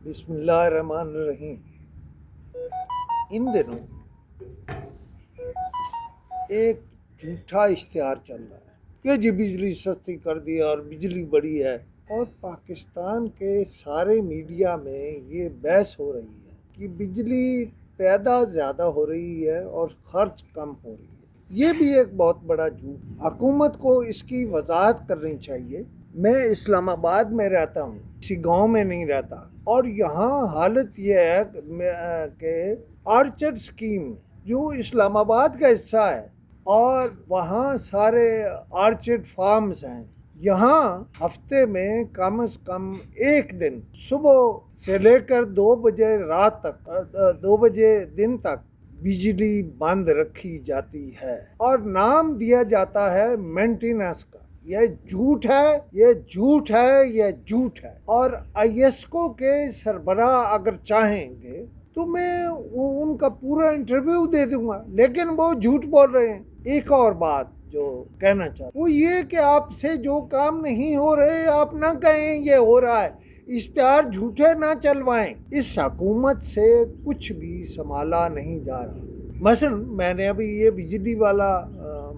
بسم اللہ الرحمن الرحیم۔ ان دنوں ایک جھوٹا اشتہار چل رہا ہے کہ جی بجلی سستی کر دی اور بجلی بڑی ہے، اور پاکستان کے سارے میڈیا میں یہ بحث ہو رہی ہے کہ بجلی پیدا زیادہ ہو رہی ہے اور خرچ کم ہو رہی ہے۔ یہ بھی ایک بہت بڑا جھوٹ، حکومت کو اس کی وضاحت کرنی چاہیے۔ میں اسلام آباد میں رہتا ہوں، کسی گاؤں میں نہیں رہتا، اور یہاں حالت یہ ہے کہ آرچرڈ اسکیم جو اسلام آباد کا حصہ ہے اور وہاں سارے آرچرڈ فارمز ہیں، یہاں ہفتے میں کم از کم ایک دن صبح سے لے کر 2 بجے رات تک 2 بجے دن تک بجلی بند رکھی جاتی ہے اور نام دیا جاتا ہے مینٹیننس کا۔ یہ جھوٹ ہے، یہ جھوٹ ہے، یہ جھوٹ ہے۔ اور ISCO کے سربراہ اگر چاہیں گے تو میں ان کا پورا انٹرویو دے دوں گا، لیکن وہ جھوٹ بول رہے ہیں۔ ایک اور بات جو کہنا چاہتا وہ یہ کہ آپ سے جو کام نہیں ہو رہے آپ نہ کہیں یہ ہو رہا ہے، اشتہار جھوٹے نہ چلوائیں۔ اس حکومت سے کچھ بھی سنبھالا نہیں جا رہا۔ مثلا میں نے ابھی یہ بجلی والا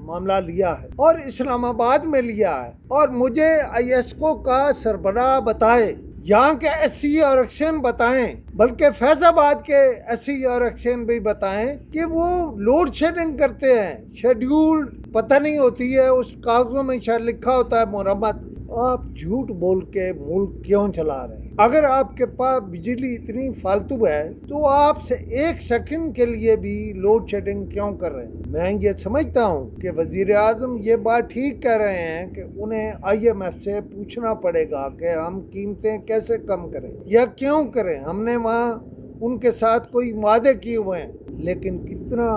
معاملہ لیا ہے اور اسلام آباد میں لیا ہے، اور مجھے ISCO کا سربراہ بتائے، یہاں کے SC آرکشن بتائیں، بلکہ فیض آباد کے SC آرکشن بھی بتائیں کہ وہ لوڈ شیڈنگ کرتے ہیں، شیڈیول پتہ نہیں ہوتی ہے، اس کاغذوں میں شاید لکھا ہوتا ہے مرمت۔ آپ جھوٹ بول کے ملک کیوں چلا رہے ہیں؟ اگر آپ کے پاس بجلی اتنی فالتو ہے تو آپ سے 1 سیکنڈ کے لیے بھی لوڈ شیڈنگ کیوں کر رہے ہیں؟ میں یہ سمجھتا ہوں کہ وزیر اعظم یہ بات ٹھیک کہہ رہے ہیں کہ انہیں IMF سے پوچھنا پڑے گا کہ ہم قیمتیں کیسے کم کریں یا کیوں کریں۔ ہم نے وہاں ان کے ساتھ کوئی وعدے کیے ہوئے ہیں، لیکن کتنا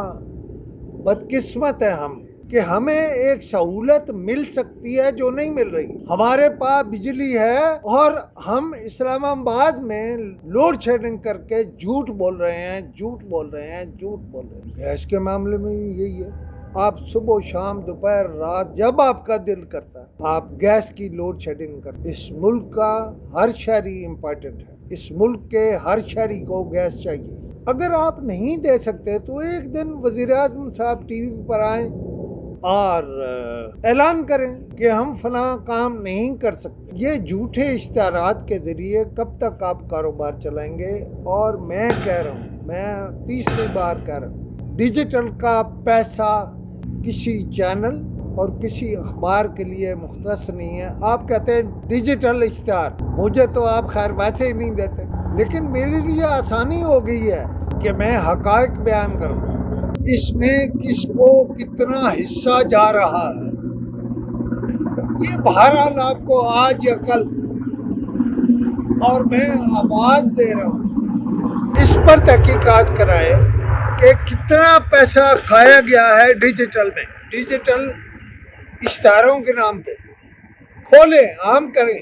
بدقسمت ہے ہم کہ ہمیں ایک سہولت مل سکتی ہے جو نہیں مل رہی۔ ہمارے پاس بجلی ہے اور ہم اسلام آباد میں لوڈ شیڈنگ کر کے جھوٹ بول رہے ہیں، جھوٹ بول رہے ہیں، جھوٹ بول رہے ہیں۔ گیس کے معاملے میں یہی ہے، آپ صبح شام دوپہر رات جب آپ کا دل کرتا ہے آپ گیس کی لوڈ شیڈنگ کرتے۔ اس ملک کا ہر شہری امپورٹنٹ ہے، اس ملک کے ہر شہری کو گیس چاہیے۔ اگر آپ نہیں دے سکتے تو ایک دن وزیر اعظم صاحب ٹی وی پر آئیں اور اعلان کریں کہ ہم فلاں کام نہیں کر سکتے۔ یہ جھوٹے اشتہارات کے ذریعے کب تک آپ کاروبار چلائیں گے؟ اور میں کہہ رہا ہوں، میں تیسری بار کہہ رہا ہوں، ڈیجیٹل کا پیسہ کسی چینل اور کسی اخبار کے لیے مختص نہیں ہے۔ آپ کہتے ہیں ڈیجیٹل اشتہار، مجھے تو آپ خیر ویسے ہی نہیں دیتے، لیکن میرے لیے آسانی ہو گئی ہے کہ میں حقائق بیان کروں۔ اس میں کس کو کتنا حصہ جا رہا ہے یہ بہرحال آپ کو آج یا کل، اور میں آواز دے رہا ہوں اس پر تحقیقات کرائے کہ کتنا پیسہ کھایا گیا ہے ڈیجیٹل میں، ڈیجیٹل اشتہاروں کے نام پہ۔ کھولیں، عام کریں،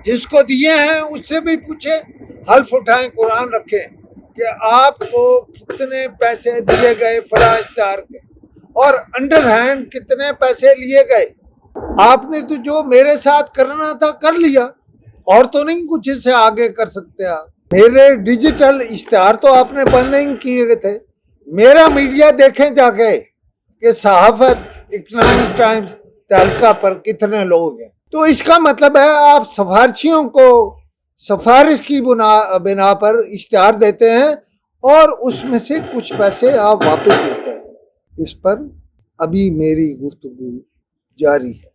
جس کو دیے ہیں اس سے بھی پوچھیں، حلف اٹھائیں، قرآن رکھیں کہ آپ کو کتنے پیسے دیے گئے فلاں اشتہار کے، اور انڈر ہینڈ کتنے پیسے لیے گئے۔ آپ نے تو جو میرے ساتھ کرنا تھا کر لیا، اور تو نہیں کچھ اس سے آگے کر سکتے آپ۔ میرے ڈیجیٹل اشتہار تو آپ نے بند نہیں کیے گئے تھے۔ میرا میڈیا دیکھیں جا کے کہ صحافت اکنامک ٹائمز تہلکہ پر کتنے لوگ ہیں۔ تو اس کا مطلب ہے آپ سفارشیوں کو سفارش کی بنا پر اشتہار دیتے ہیں اور اس میں سے کچھ پیسے آپ واپس لیتے ہیں۔ اس پر ابھی میری گفتگو جاری ہے۔